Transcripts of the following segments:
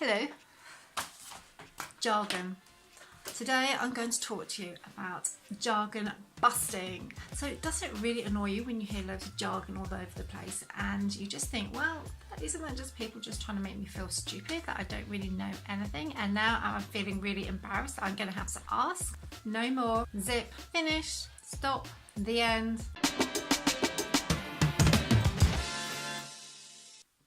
Hello, jargon. Today I'm going to talk to you about jargon busting. So does it really annoy you when you hear loads of jargon all over the place and you just think, well, isn't that just people just trying to make me feel stupid, that I don't really know anything, and now I'm feeling really embarrassed that I'm going to have to ask? No more. Zip. Finish. Stop. The end.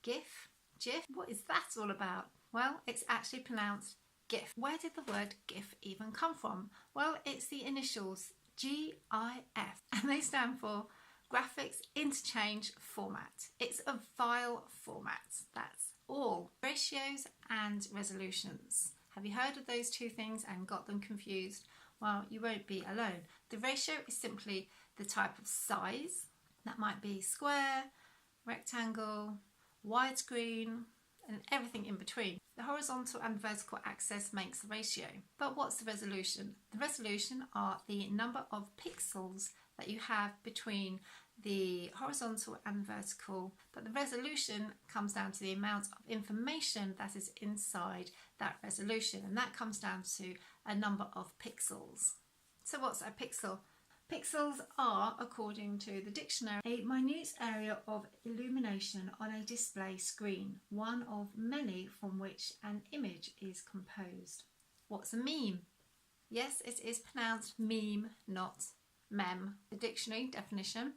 GIF? GIF? What is that all about? Well, it's actually pronounced GIF. Where did the word GIF even come from? Well, it's the initials GIF, and they stand for Graphics Interchange Format. It's a file format, that's all. Ratios and resolutions. Have you heard of those two things and got them confused? Well, you won't be alone. The ratio is simply the type of size. That might be square, rectangle, widescreen, and everything in between. The horizontal and vertical axis makes the ratio. But what's the resolution? The resolution are the number of pixels that you have between the horizontal and vertical, but the resolution comes down to the amount of information that is inside that resolution, and that comes down to a number of pixels. So what's a pixel? Pixels are, according to the dictionary, a minute area of illumination on a display screen, one of many from which an image is composed. What's a meme? Yes, it is pronounced meme, not mem. The dictionary definition: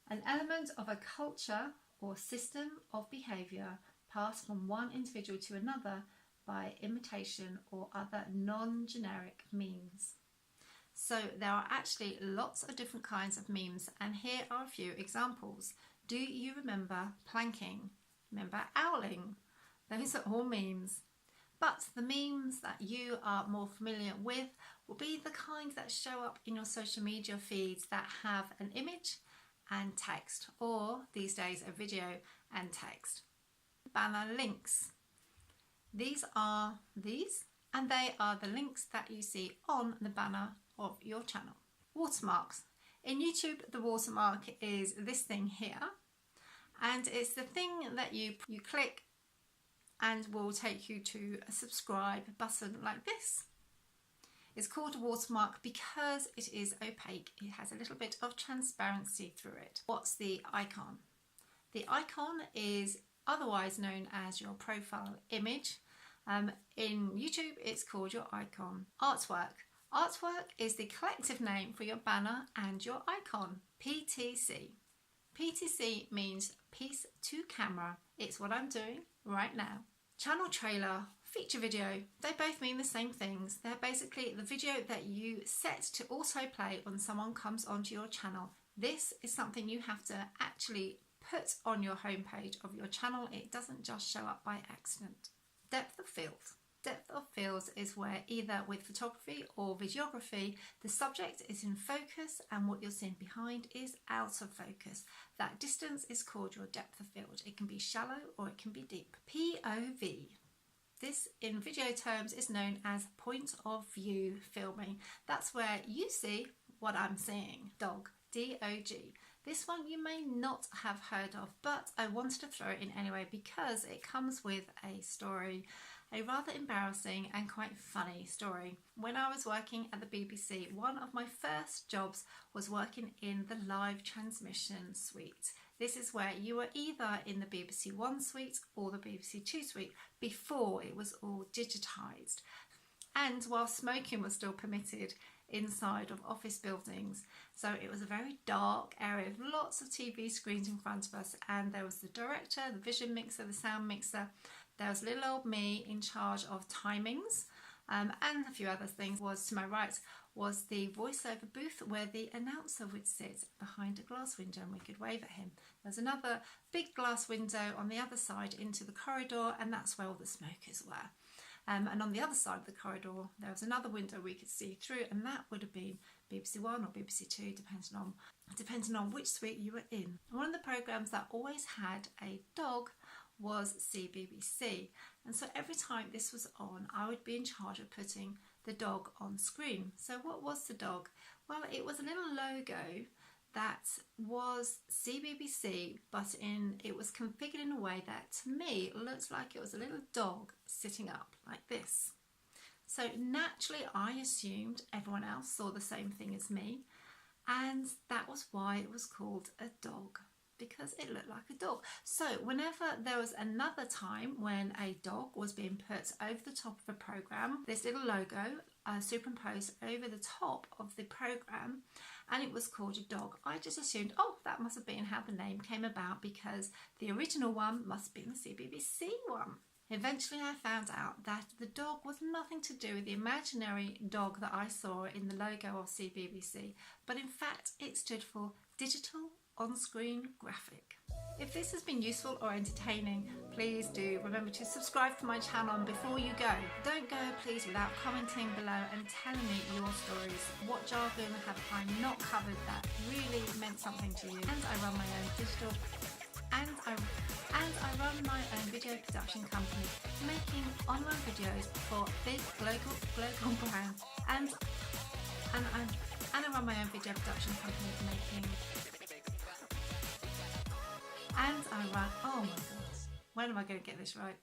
an element of a culture or system of behaviour passed from one individual to another by imitation or other non-generic means. So there are actually lots of different kinds of memes, and here are a few examples. Do you remember planking? Remember owling? Those are all memes. But the memes that you are more familiar with will be the kind that show up in your social media feeds that have an image and text, or these days a video and text. Banner links. These are these, and they are the links that you see on the banner of your channel. Watermarks. In YouTube, the watermark is this thing here, and it's the thing that you click and will take you to a subscribe button like this. It's called a watermark because it is opaque. It has a little bit of transparency through it. What's the icon? The icon is otherwise known as your profile image. In YouTube, it's called your icon. Artwork. Artwork is the collective name for your banner and your icon. PTC. PTC means piece to camera. It's what I'm doing right now. Channel trailer, feature video, they both mean the same things. They're basically the video that you set to autoplay when someone comes onto your channel. This is something you have to actually put on your homepage of your channel. It doesn't just show up by accident. Depth of field. Depth of field is where, either with photography or videography, the subject is in focus and what you're seeing behind is out of focus. That distance is called your depth of field. It can be shallow or it can be deep. POV. This, in video terms, is known as point of view filming. That's where you see what I'm seeing. Dog. D-O-G. This one you may not have heard of, but I wanted to throw it in anyway because it comes with a story. A rather embarrassing and quite funny story. When I was working at the BBC, one of my first jobs was working in the live transmission suite. This is where you were either in the BBC One suite or the BBC Two suite before it was all digitised. And while smoking was still permitted inside of office buildings. So it was a very dark area with lots of TV screens in front of us, and there was the director, the vision mixer, the sound mixer. There was little old me in charge of timings, and a few other things. Was to my right was the voiceover booth where the announcer would sit behind a glass window and we could wave at him. There's another big glass window on the other side into the corridor, and that's where all the smokers were. And on the other side of the corridor there was another window we could see through, and that would have been BBC One or BBC Two, depending on which suite you were in. One of the programmes that always had a dog was CBBC, and so every time this was on I would be in charge of putting the dog on screen. So what was the dog? Well, it was a little logo that was CBBC, but it was configured in a way that to me looks like it was a little dog sitting up like this. So naturally I assumed everyone else saw the same thing as me, and that was why it was called a dog, because it looked like a dog. So whenever there was another time when a dog was being put over the top of a program, this little logo superimposed over the top of the program, and it was called a dog, I just assumed, oh, that must have been how the name came about, because the original one must have been the CBBC one. Eventually I found out that the dog was nothing to do with the imaginary dog that I saw in the logo of CBBC, but in fact it stood for Digital On-Screen Graphic. If this has been useful or entertaining, please do remember to subscribe to my channel, and before you go, don't go please without commenting below and telling me your stories. What jargon have I not covered that really meant something to you? And I run my own digital I run my own video production company, making online videos for big global brands, and I run my own video production company oh my god, when am I going to get this right?